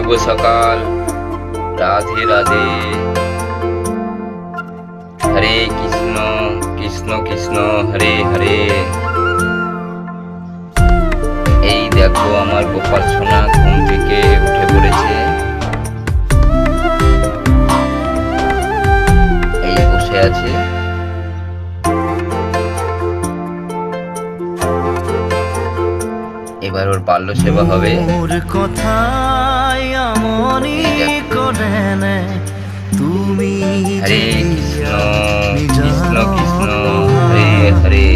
শুভ সকাল, রাধে রাধে। হরে কৃষ্ণ কৃষ্ণ কৃষ্ণ হরে হরে। এই দেখো আমার গোপাল সোনা ঘুম থেকে উঠে পড়েছে, এই বসে আছে। এবার ওর বাল্য সেবা হবে। হরে কৃষ্ণ কৃষ্ণ কৃষ্ণ হরে হরে।